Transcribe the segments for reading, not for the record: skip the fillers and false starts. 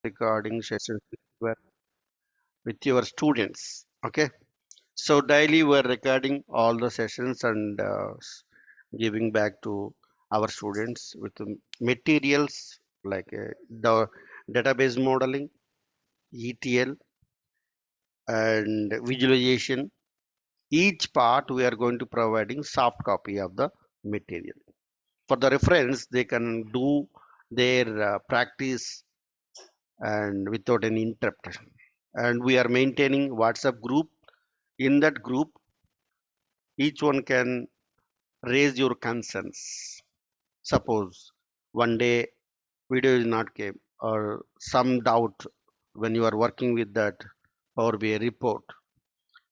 recording sessions with your students. Okay, so daily we're recording all the sessions and giving back to our students with the materials like the database modeling, ETL, and visualization. Each part we are going to providing soft copy of the material. For the reference, they can do their practice and without any interruption. And we are maintaining WhatsApp group. In that group, each one can raise your concerns. Suppose one day video is not came or some doubt when you are working with that Power BI report,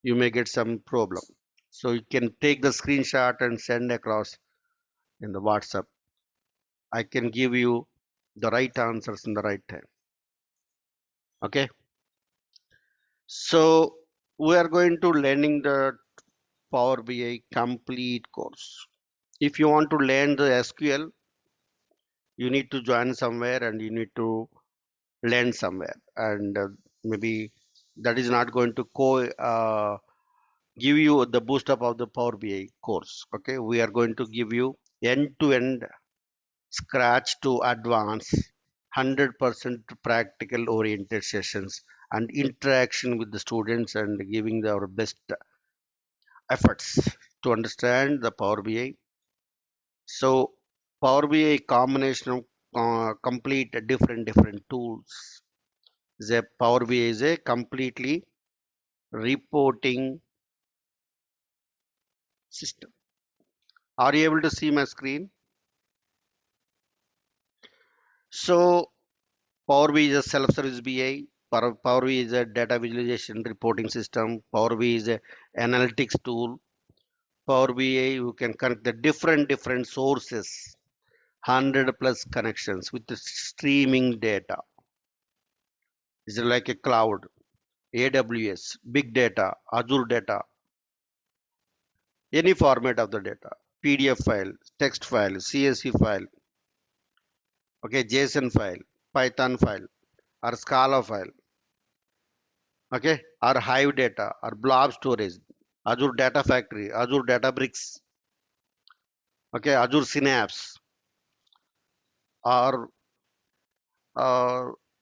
you may get some problem. So you can take the screenshot and send across in the WhatsApp. I can give you the right answers in the right time. Okay. So we are going to learning the Power BI complete course. If you want to learn the SQL, you need to join somewhere and you need to learn somewhere. And maybe that is not going to give you the boost up of the Power BI course. Okay, we are going to give you end-to-end, scratch to advance, 100% practical oriented sessions and interaction with the students and giving our best efforts to understand the Power BI. So Power BI combination of complete different tools. The Power BI is a completely reporting system. Are you able to see my screen? So Power BI is a self-service BI. Power BI is a data visualization reporting system. Power BI is a analytics tool. Power BI you can connect the different sources, 100 plus connections with the streaming data. It's like a cloud, AWS, big data, Azure data, any format of the data, PDF file, text file, CSV file, okay, JSON file, Python file, or Scala file, okay, or Hive data, or blob storage, Azure Data Factory, Azure Databricks, okay, Azure Synapse, or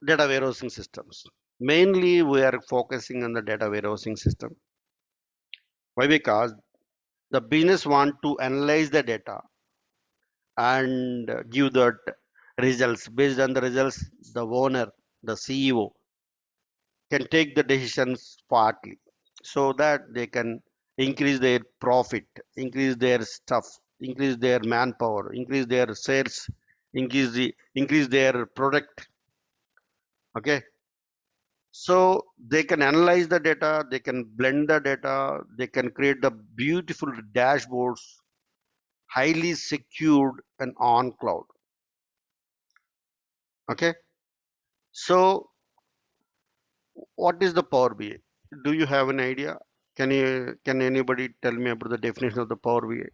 data warehousing systems. Mainly, we are focusing on the data warehousing system. Why? Because the business want to analyze the data and give the results. Based on the results, the owner, the CEO can take the decisions partly so that they can increase their profit, increase their stuff, increase their manpower, increase their sales, increase their product. Okay, so they can analyze the data, they can blend the data, they can create the beautiful dashboards, highly secured and on cloud. Okay, so what is the Power BI? Do you have an idea? Can anybody tell me about the definition of the Power BI?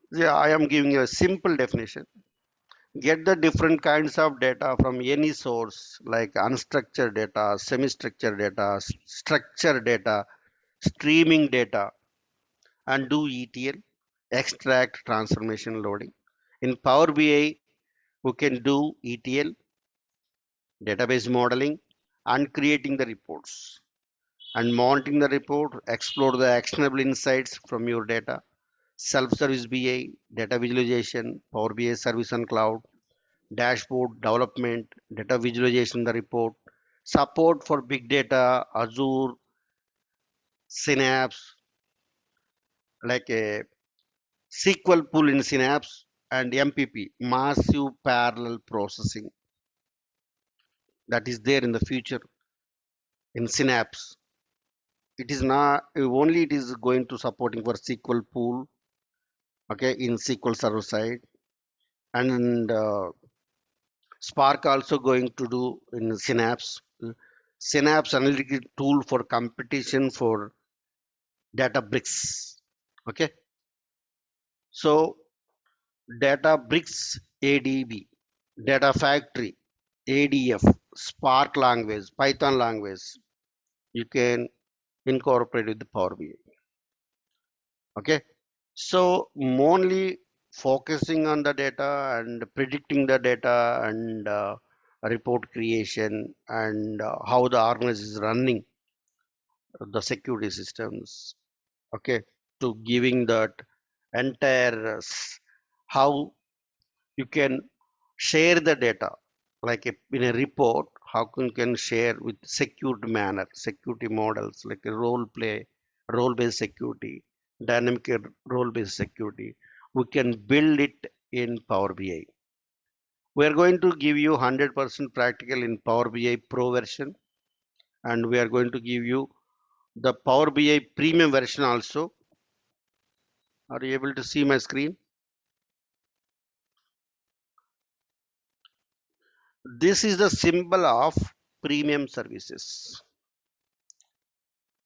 Yeah, I am giving you a simple definition. Get the different kinds of data from any source like unstructured data, semi-structured data, structured data, streaming data, and do ETL, extract, transformation, loading. In Power BI, we can do ETL, database modeling, and creating the reports and monitoring the report, explore the actionable insights from your data, self-service BI, data visualization, Power BI service on cloud, dashboard development, data visualization the report, support for big data, Azure, Synapse, like a SQL pool in Synapse, and MPP, massive parallel processing that is there in the future in Synapse. It is not only it is going to supporting for SQL pool, okay, in SQL server side, and Spark also going to do in Synapse. Synapse analytical tool for competition for Databricks. Okay. So Databricks ADB, Data Factory, ADF, Spark language, Python language, you can incorporate with the Power BI. Okay, so mainly focusing on the data and predicting the data and report creation and how the organization is running the security systems. Okay, to giving that entire how you can share the data like in a report, how can share with secured manner, security models like a role based security, dynamic role based security, we can build it in Power BI. We are going to give you 100% practical in Power BI Pro version, and we are going to give you the Power BI premium version also. Are you able to see my screen? This is the symbol of premium services.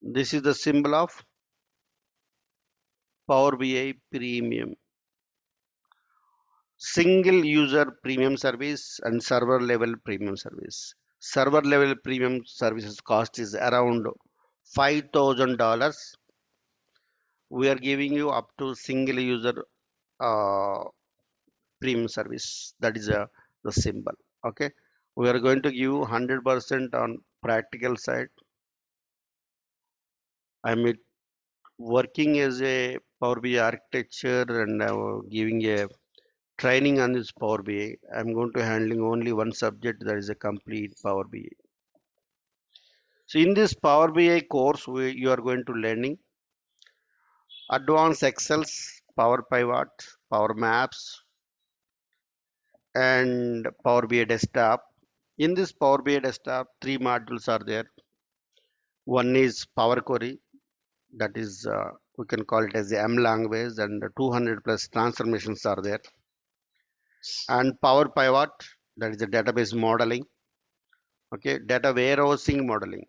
This is the symbol of Power BI Premium. Single user premium service and server level premium service. Server level premium services cost is around $5,000. We are giving you up to single user uh, premium service. That is the symbol. Okay. We are going to give 100% on practical side. I'm working as a Power BI architecture and giving a training on this Power BI. I'm going to handling only one subject, that is a complete Power BI. So in this Power BI course, you are going to learning advanced Excels, Power Pivot, Power Maps, and Power BI Desktop. In this Power BI Desktop, three modules are there. One is Power Query, that is we can call it as the M language, and 200 plus transformations are there. And Power Pivot, that is the database modeling. Okay, data warehousing modeling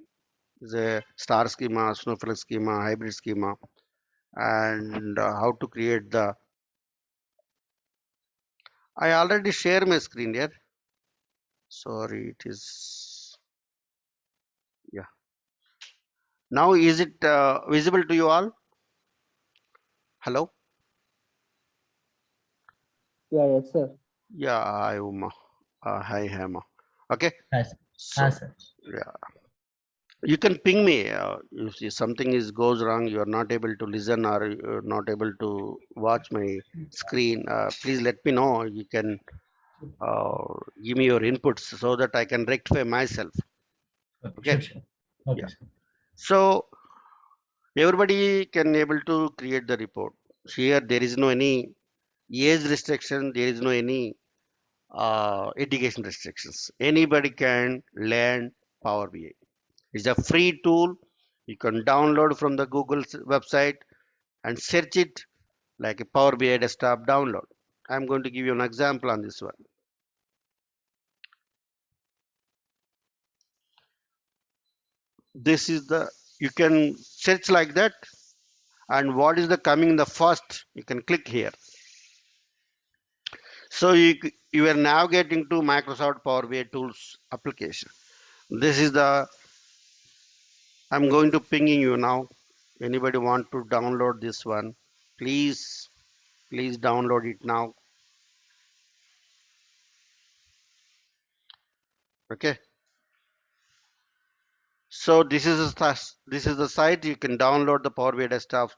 is a star schema, snowflake schema, hybrid schema, and how to create the. I already share my screen here. Sorry, it is. Yeah. Now is it visible to you all? Hello. Yeah, yes, sir. Yeah, hi Uma. Hi Hema. Okay. Yes, So sir. yeah, you can ping me if something is goes wrong. You are not able to listen or you're not able to watch my screen. Please let me know. You can uh, give me your inputs so that I can rectify myself. Okay. Sure. Okay, Yeah. sir. So everybody can able to create the report. Here there is no any age restriction. There is no any education restrictions. Anybody can learn Power BI. It's a free tool. You can download from the Google website and search it like a Power BI desktop download. I'm going to give you an example on this one. This is the, you can search like that, and what is the coming the first, you can click here. So you are now getting to Microsoft Power BI tools application. This is the, I'm going to pinging you now. Anybody want to download this one, please download it now. Okay, so this is the site. You can download the Power BI desktop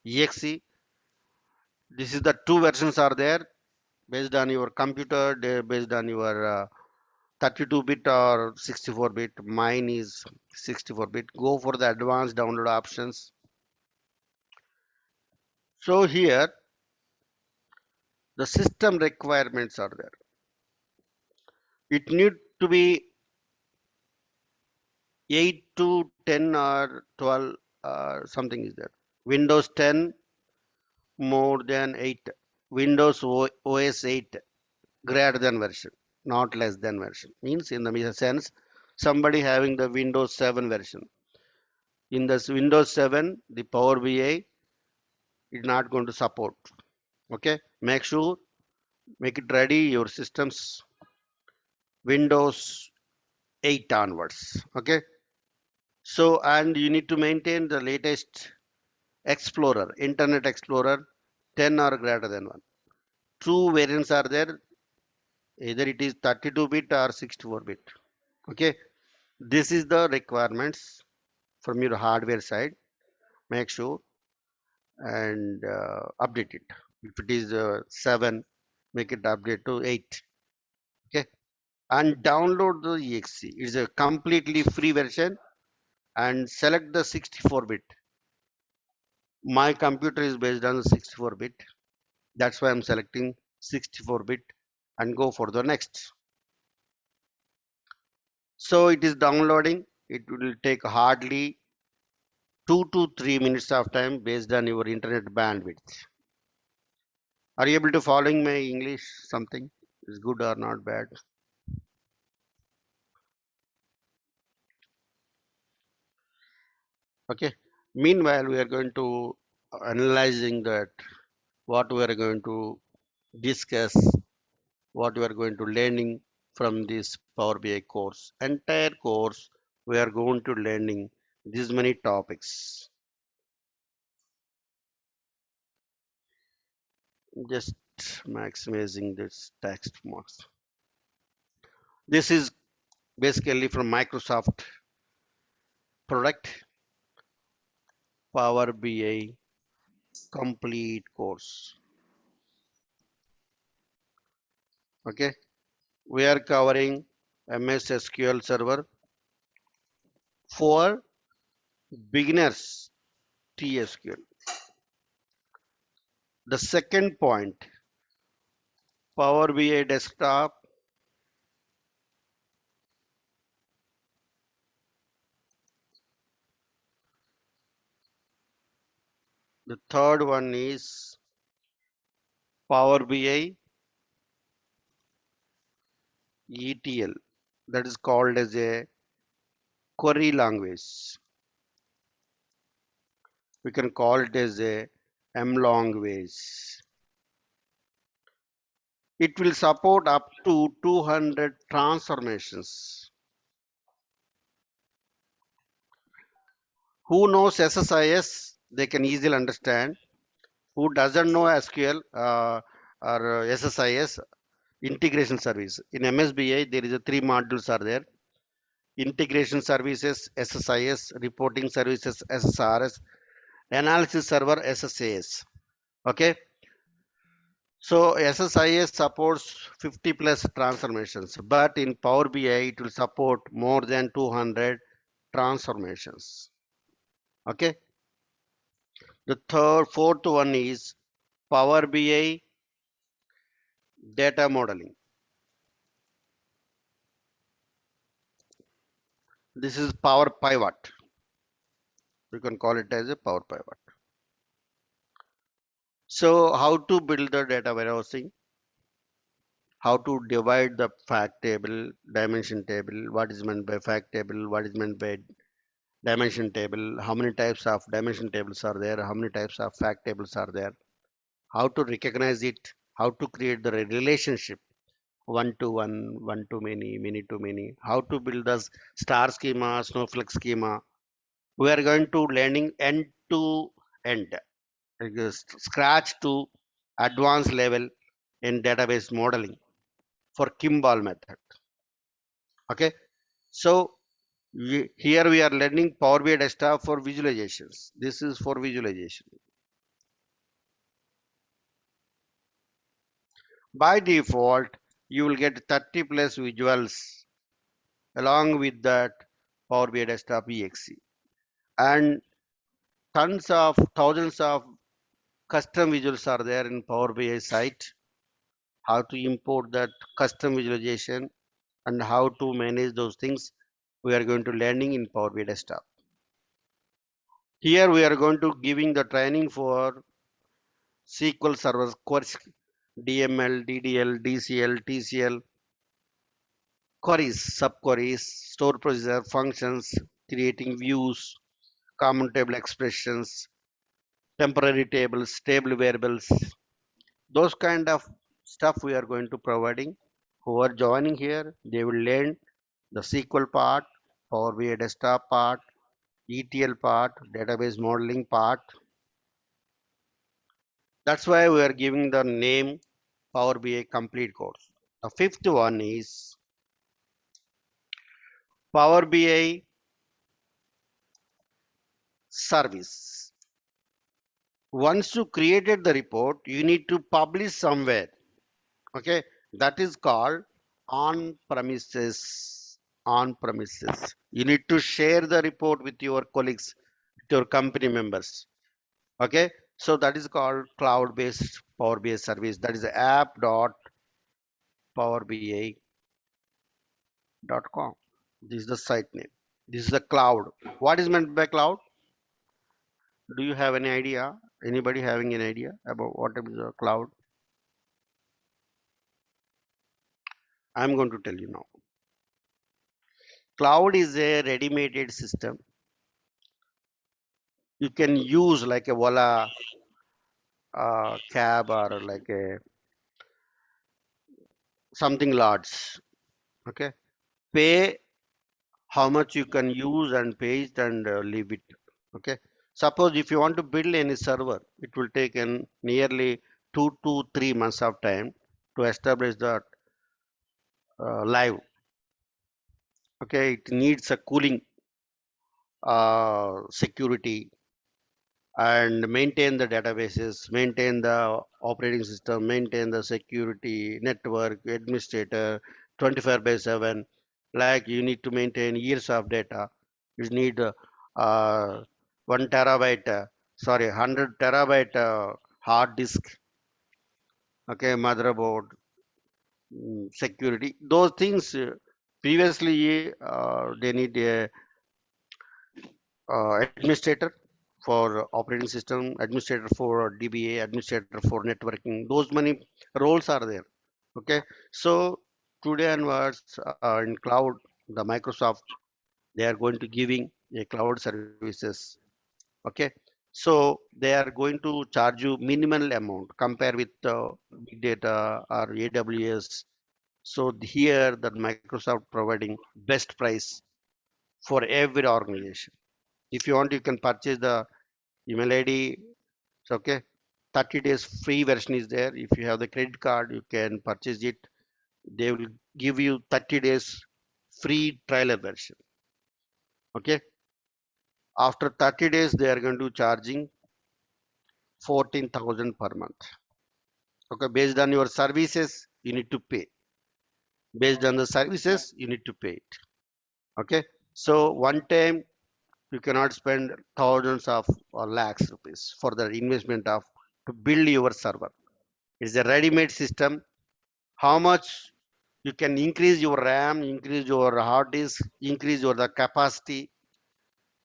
exe. This is the two versions are there based on your computer, based on your 32-bit or 64-bit. Mine is 64-bit. Go for the advanced download options. So here the system requirements are there. It need to be 8 to 10 or 12, something is there. Windows 10 more than 8. Windows OS 8 greater than version, not less than version. Means in the sense somebody having the Windows 7 version. In this Windows 7, the Power BI is not going to support. Okay, make it ready your systems Windows 8 onwards. Okay, so and you need to maintain the latest Explorer, Internet Explorer 10 or greater than 1. Two variants are there, either it is 32-bit or 64-bit. Okay, this is the requirements from your hardware side. Make sure and update it. If it is 7, make it update to 8. Okay, and download the exe. It's a completely free version and select the 64-bit. My computer is based on 64-bit. That's why I'm selecting 64-bit and go for the next. So it is downloading. It will take hardly 2 to 3 minutes of time based on your internet bandwidth. Are you able to following my English? Something is good or not bad? Okay. Meanwhile, we are going to analyzing that what we are going to discuss, what we are going to learning from this Power BI course. Entire course, we are going to learning these many topics. Just maximizing this text marks. This is basically from Microsoft product Power BI complete course. Okay, we are covering MS SQL Server for beginners TSQL. The second point, Power BI desktop. The third one is Power BI ETL, that is called as a query language. We can call it as a M language. It will support up to 200 transformations. Who knows SSIS, they can easily understand. Who doesn't know SQL or SSIS, integration service. In MSBI, there is a 3 modules are there. Integration services, SSIS, reporting services, SSRS, analysis server, SSAS. Okay. So SSIS supports 50 plus transformations, but in Power BI, it will support more than 200 transformations. Okay. Fourth one is Power BI data modeling. This is Power Pivot. You can call it as a Power Pivot. So how to build the data warehousing? How to divide the fact table, dimension table, what is meant by fact table, what is meant by dimension table, how many types of dimension tables are there, how many types of fact tables are there, how to recognize it, how to create the relationship one to one, one to many, many to many, how to build the star schema, snowflake schema. We are going to learning end to end, scratch to advanced level in database modeling for Kimball method. Okay, so here we are learning Power BI desktop for visualizations. This is for visualization. By default, you will get 30 plus visuals along with that Power BI desktop exe and tons of thousands of custom visuals are there in Power BI site. How to import that custom visualization and how to manage those things we are going to learning in Power BI desktop. Here we are going to giving the training for SQL servers, queries, DML, DDL, DCL, TCL, queries, subqueries, store procedure, functions, creating views, common table expressions, temporary tables, table variables, Those kind of stuff we are going to providing. Who are joining here, they will learn the SQL part, Power BI desktop part, ETL part, database modeling part. That's why we are giving the name Power BI complete course. The fifth one is Power BI service. Once you created the report, you need to publish somewhere. Okay, that is called on premises. On premises. You need to share the report with your colleagues, with your company members. Okay, so that is called cloud-based Power BI service. That is app.powerbi.com. This is the site name. This is the cloud. What is meant by cloud? Do you have any idea? Anybody having an idea about what is a cloud? I'm going to tell you now. Cloud is a ready-made system. You can use like a Ola cab or like a something large. Okay, pay how much you can use and pay it and leave it. Okay, suppose if you want to build any server, it will take an nearly 2 to 3 months of time to establish that live. Okay, it needs a cooling security and maintain the databases, maintain the operating system, maintain the security network, administrator 24 by 7. Like you need to maintain years of data. You need 1 terabyte, sorry, 100 terabyte hard disk, okay, motherboard, security. Those things previously they need a administrator for operating system, administrator for DBA, administrator for networking. Those many roles are there. Okay, so today onwards in cloud, the Microsoft they are going to giving a cloud services. Okay, so they are going to charge you minimal amount compare with big data or AWS. So here the Microsoft providing best price for every organization. If you want, you can purchase the email ID. It's okay. 30 days free version is there. If you have the credit card, you can purchase it. They will give you 30 days free trial version. Okay. After 30 days, they are going to charging 14,000 per month. Okay. Based on your services, you need to pay. Based on the services, you need to pay it. Okay. So one time you cannot spend thousands of or lakhs rupees for the investment of to build your server. It's a ready-made system. How much you can increase your RAM, increase your hard disk, increase your the capacity.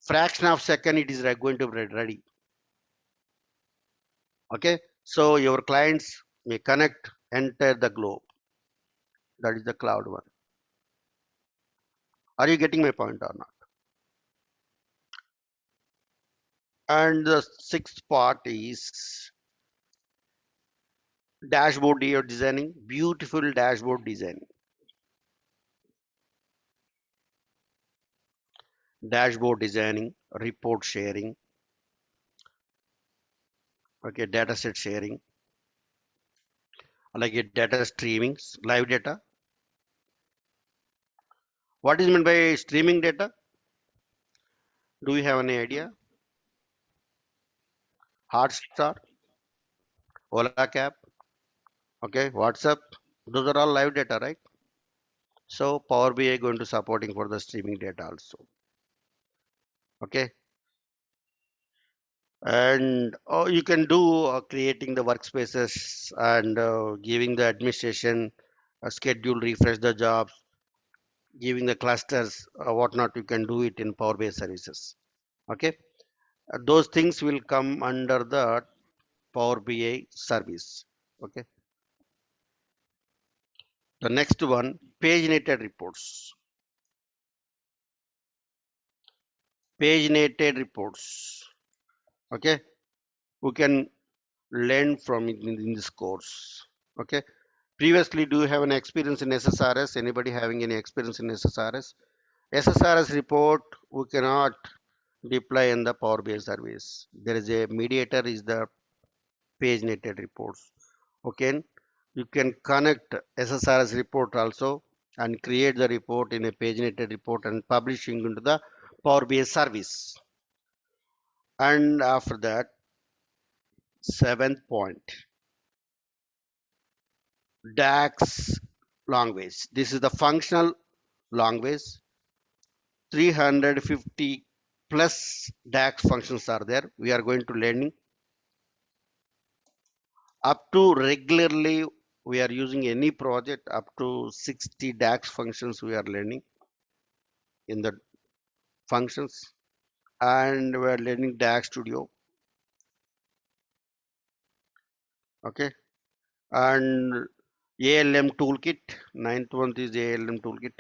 Fraction of second it is going to be ready. Okay, so your clients may connect enter the globe. That is the cloud one. Are you getting my point or not? And the sixth part is dashboard you're designing. Beautiful dashboard design. Dashboard designing, report sharing, okay, data set sharing, like a data streaming, live data. What is meant by streaming data? Do you have any idea? Hotstar, Ola Cap, okay, WhatsApp. Those are all live data, right? So Power BI going to supporting for the streaming data also. Okay, and you can do creating the workspaces and giving the administration schedule, refresh the jobs, giving the clusters, whatnot. You can do it in Power BI services. Okay, those things will come under the Power BI service. Okay. The next one, paginated reports. Paginated reports. Okay. We can learned from it in this course. Okay. Previously, do you have an experience in SSRS? Anybody having any experience in SSRS? SSRS report we cannot deploy in the Power BI service. There is a mediator is the paginated reports. Okay, you can connect SSRS report also and create the report in a paginated report and publishing into the Power BI service. And after that, 7th point, DAX language. This is the functional language. 350 plus DAX functions are there. We are going to learning up to regularly. We are using any project up to 60 DAX functions we are learning in the functions, and we are learning DAX Studio. Okay, and ALM toolkit. 9th one is ALM toolkit.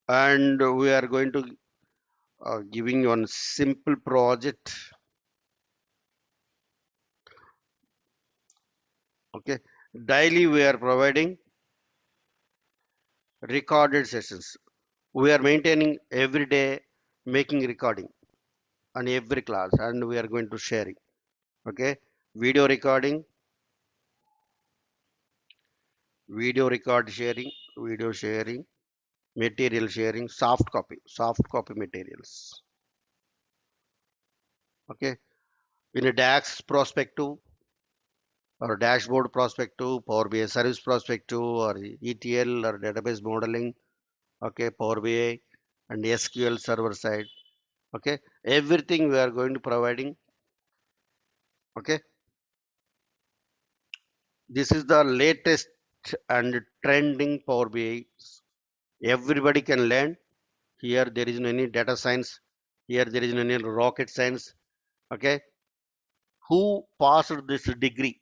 And we are going to giving one simple project. Okay, daily we are providing recorded sessions. We are maintaining every day, making recording on every class, and we are going to sharing. Okay, video recording, video record sharing, video sharing, material sharing, soft copy materials. Okay, in a DAX perspective or dashboard perspective, Power BI service perspective, or ETL or database modeling. Okay, Power BI and SQL server side. Okay, everything we are going to providing. Okay, this is the latest and trending Power BI. Everybody can learn. Here there is no any data science. Here there is no any rocket science. Okay, who passed this degree?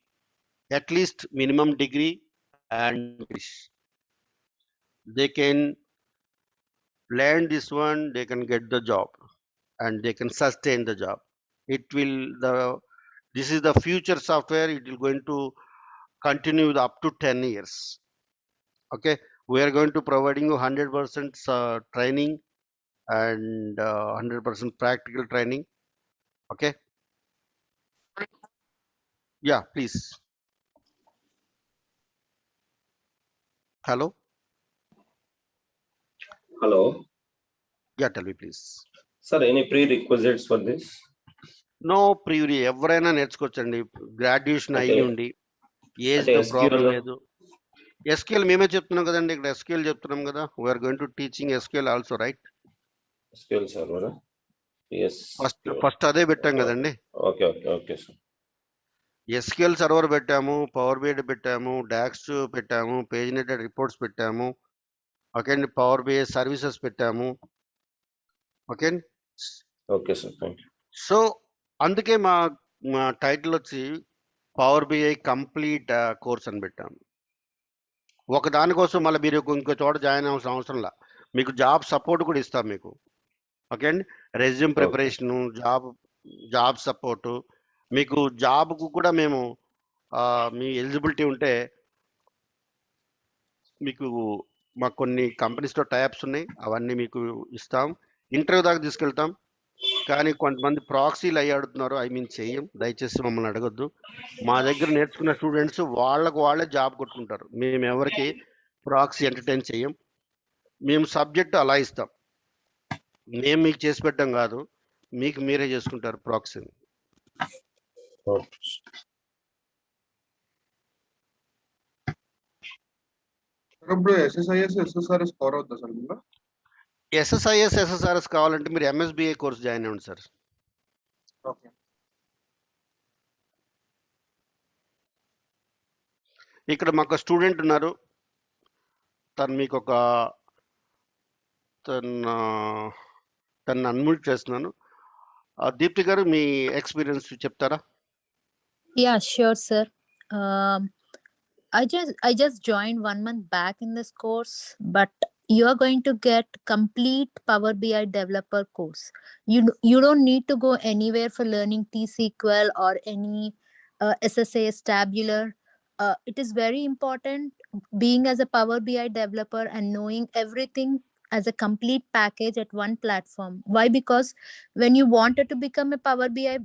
At least minimum degree and English. They can learn this one. They can get the job, and they can sustain the job. It will this is the future software. It will going to continue up to 10 years. Okay, we are going to providing you 100% training and 100% practical training. Okay, yeah, please. Hello. Hello. Yeah, tell me please. Sir, any prerequisites for this? No ప్రియురి ఎవరైనా నేర్చుకోవచ్చండి, graduation అంటే అయ్యి ఉండి, age అంటే తో problem SQL లేదు. SQL మేమే చెప్తున్నాం కదండి, ఇక్కడ ఎస్క్యూఎల్ చెప్తున్నాం కదా. We're going to teaching SQL also, right? SQL server. Yes. First అదే పెట్టాం కదండి. Okay okay okay sir. SQL server పెట్టాము, పవర్ బిఐ పెట్టాము, డాక్స్ పెట్టాము, పేజినేటెడ్ రిపోర్ట్స్ పెట్టాము. ఓకే అండి, పవర్ బిఐ సర్వీసెస్ పెట్టాము. ఓకే అండి. Okay sir, thank you. So అందుకే మా మా టైటిల్ వచ్చి పవర్ బిఐ కంప్లీట్ కోర్స్ అని పెట్టాము. ఒక దానికోసం మళ్ళీ మీరు ఇంకో చోట జాయిన్ అవ్వాల్సిన అవసరంలా, మీకు జాబ్ సపోర్ట్ కూడా ఇస్తాం మీకు. ఓకే అండి, రెజ్యూమ్ ప్రిపరేషను, జాబ్ సపోర్టు, మీకు జాబ్కు కూడా మేము మీ ఎలిజిబిలిటీ ఉంటే మీకు మాకు కొన్ని కంపెనీస్తో టైప్స్ ఉన్నాయి, అవన్నీ మీకు ఇస్తాం. ఇంటర్వ్యూ దాకా తీసుకెళ్తాం. కానీ కొంతమంది ప్రాక్సీలు అయ్యి అడుగుతున్నారు, ఐ మీన్ చెయ్యం. దయచేసి మమ్మల్ని అడగొద్దు. మా దగ్గర నేర్చుకున్న స్టూడెంట్స్ వాళ్ళే జాబ్ కొట్టుకుంటారు. మేము ఎవరికి ప్రాక్సీ ఎంటర్టైన్ చెయ్యం. మేము సబ్జెక్ట్ అలా ఇస్తాం. మేము మీకు చేసి పెట్టడం కాదు, మీకు మీరే చేసుకుంటారు ప్రాక్సీని. ఇప్పుడు SSIS SSRS కవర్ అవుతుందా సార్ ఇందులో? SSIS SSRS కావాలంటే మీరు MSBA కోర్స్ జాయిన్ అవ్వండి సార్. ఓకే. ఇక్కడ మాకు స్టూడెంట్ ఉన్నారు, తను మీకు ఒక తను అన్మ్యూట్ చేస్తున్నాను. దీప్తి గారు మీ ఎక్స్పీరియన్స్ చెప్తారా? Yeah, sure, sir. I just joined 1 month back in this course, but you are going to get complete Power BI developer course. You don't need to go anywhere for learning T-SQL or any SSAS tabular. It is very important being as a Power BI developer and knowing everything as a complete package at one platform. Why? Because when you wanted to become a Power BI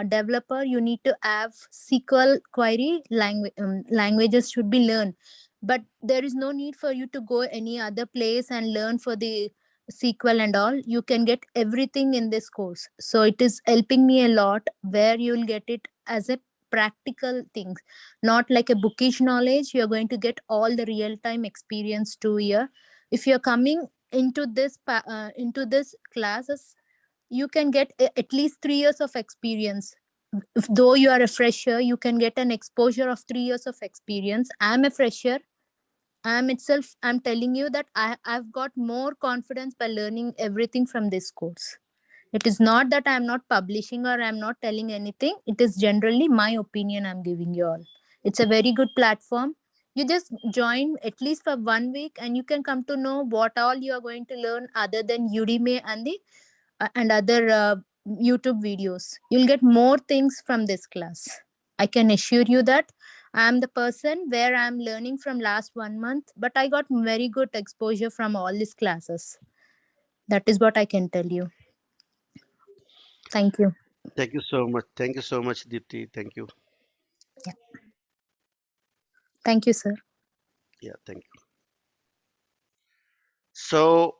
developer, you need to have SQL query languages should be learned, but there is no need for you to go any other place and learn for the SQL and all. You can get everything in this course, so it is helping me a lot, where you'll get it as a practical things, not like a bookish knowledge. You're going to get all the real time experience too here. If you're coming into into this classes, you can get at least 3 years of experience. Though you are a fresher, you can get an exposure of 3 years of experience. I'm a fresher. I'm telling you that I've got more confidence by learning everything from this course. It is not that I'm not publishing or I'm not telling anything. It is generally my opinion I'm giving you all. It's a very good platform. You just join at least for 1 week and you can come to know what all you are going to learn other than Udemy and the and other YouTube videos. You'll get more things from this class. I can assure you that. I'm the person where I'm learning from last 1 month, but I got very good exposure from all these classes. That is what I can tell you. Thank you. Thank you so much. Thank you so much, Deepti. Thank you. Thank you, sir. Yeah, thank you. So,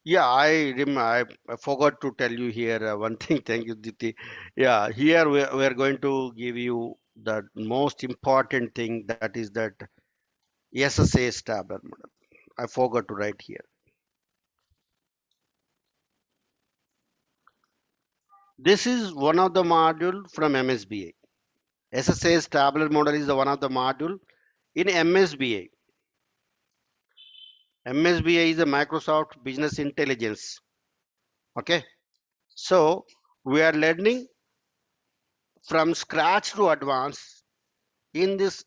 yeah, I forgot to tell you here one thing. Thank you, Deepti. Yeah, here we're going to give you the most important thing, that is that SSA Stabler model. I forgot to write here. This is one of the module from MSBA. SSA Stabler model is the one of the module in MSBA. MSBA is a Microsoft Business Intelligence. Okay, so we are learning from scratch to advance in this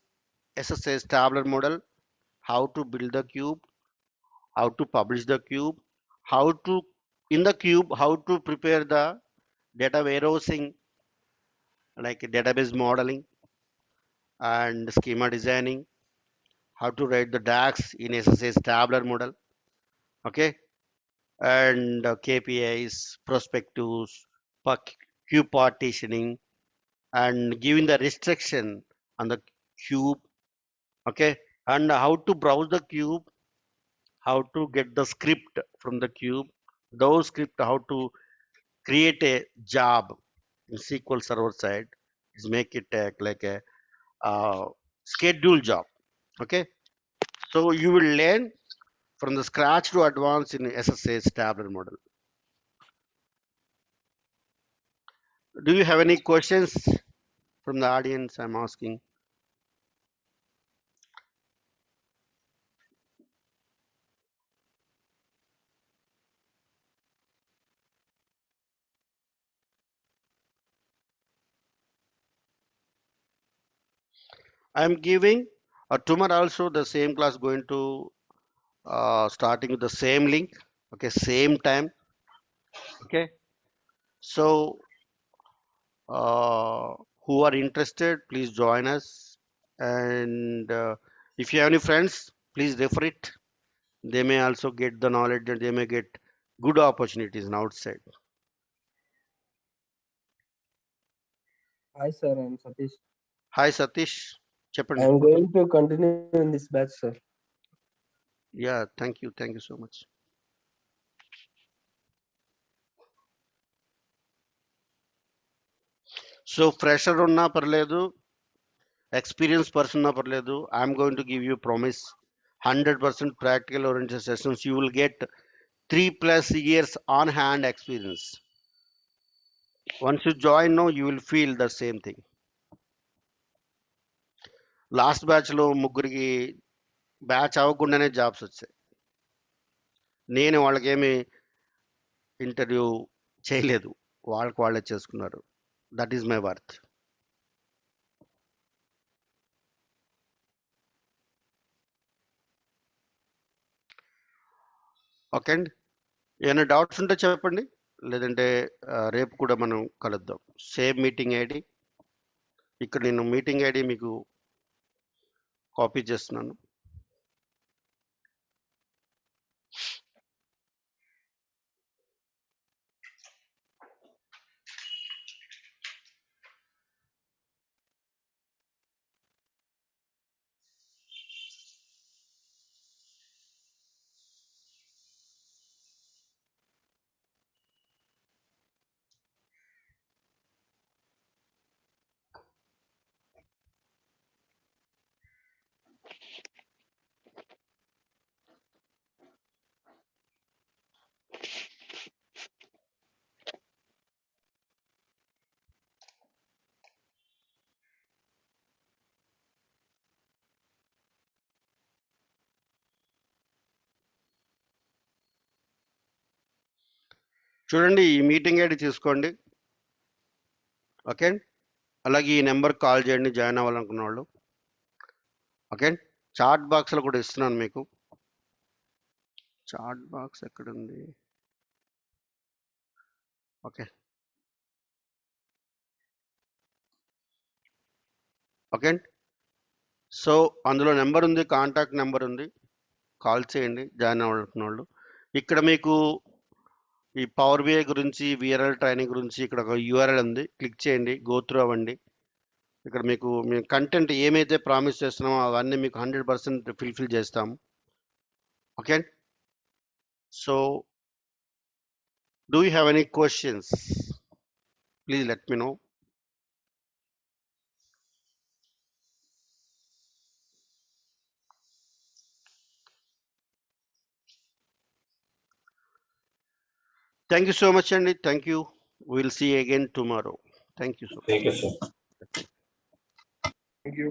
SSA tabular model, how to build the cube, how to publish the cube, how to in the cube, how to prepare the data warehousing, like database modeling and schema designing, how to write the DAX in SSA tabular model. Okay, and KPIs, prospectives, cube partitioning, and giving the restriction on the cube. Okay, and how to browse the cube, how to get the script from the cube, those script, how to create a job in SQL server side, is make it like a schedule job. Okay, so you will learn from the scratch to advance in SSA's tabular model. Do you have any questions from the audience? I'm asking. I'm giving tomorrow also the same class going to starting with the same link. Okay, same time. Okay, so uh, who are interested, please join us. And if you have any friends, please refer it. They may also get the knowledge and they may get good opportunities in outside. Hi, sir. I'm Satish. Hi Satish, చెప్పండి. I'm going to continue in this batch, sir. Yeah, thank you so much. So fresher ఉన్నా పర్లేదు, experienced person ఉన్నా పర్లేదు, I'm going to give you promise 100% practical oriented sessions. You will get 3+ years on hand experience. Once you join now, you will feel the same thing. Last batch లో ముగ్గురికి batch అవ్వకుండానే jobs వచ్చాయి. నేను వాళ్ళకేమి interview చేయలేదు, వాళ్ళకి వాళ్ళే చేసుకున్నారు. That is my worth. Okay అండి. ఏమైనా డౌట్స్ ఉంటే చెప్పండి, లేదంటే రేపు కూడా మనం కలుద్దాం. సేమ్ మీటింగ్ ఐడి, ఇక్కడ నేను మీటింగ్ ఐడి మీకు కాపీ చేస్తున్నాను. చూడండి, ఈ మీటింగ్ ఐడి తీసుకోండి. ఓకే, అలాగే ఈ నెంబర్ కాల్ చేయండి జాయిన్ అవ్వాలనుకున్న వాళ్ళు. ఓకే, చాట్ బాక్స్లో కూడా ఇస్తున్నాను మీకు. చాట్ బాక్స్ ఎక్కడుంది? ఓకే ఓకే, సో అందులో నెంబర్ ఉంది, కాంటాక్ట్ నెంబర్ ఉంది, కాల్ చేయండి జాయిన్ అవ్వాలనుకున్న వాళ్ళు. ఇక్కడ మీకు ఈ పవర్ బిఐ గురించి, విఆర్ఎల్ ట్రైనింగ్ గురించి ఇక్కడ ఒక యూఆర్ఎల్ ఉంది, క్లిక్ చేయండి, గో త్రూ అవ్వండి. ఇక్కడ మీకు మేము కంటెంట్ ఏమైతే ప్రామిస్ చేస్తున్నామో అవన్నీ మీకు 100% ఫుల్ఫిల్ చేస్తాము. Okay, so do you have any questions? Please let me know. Thank you so much, Andy. Thank you. We'll see you again tomorrow. Thank you so much. Thank you, sir. Thank you.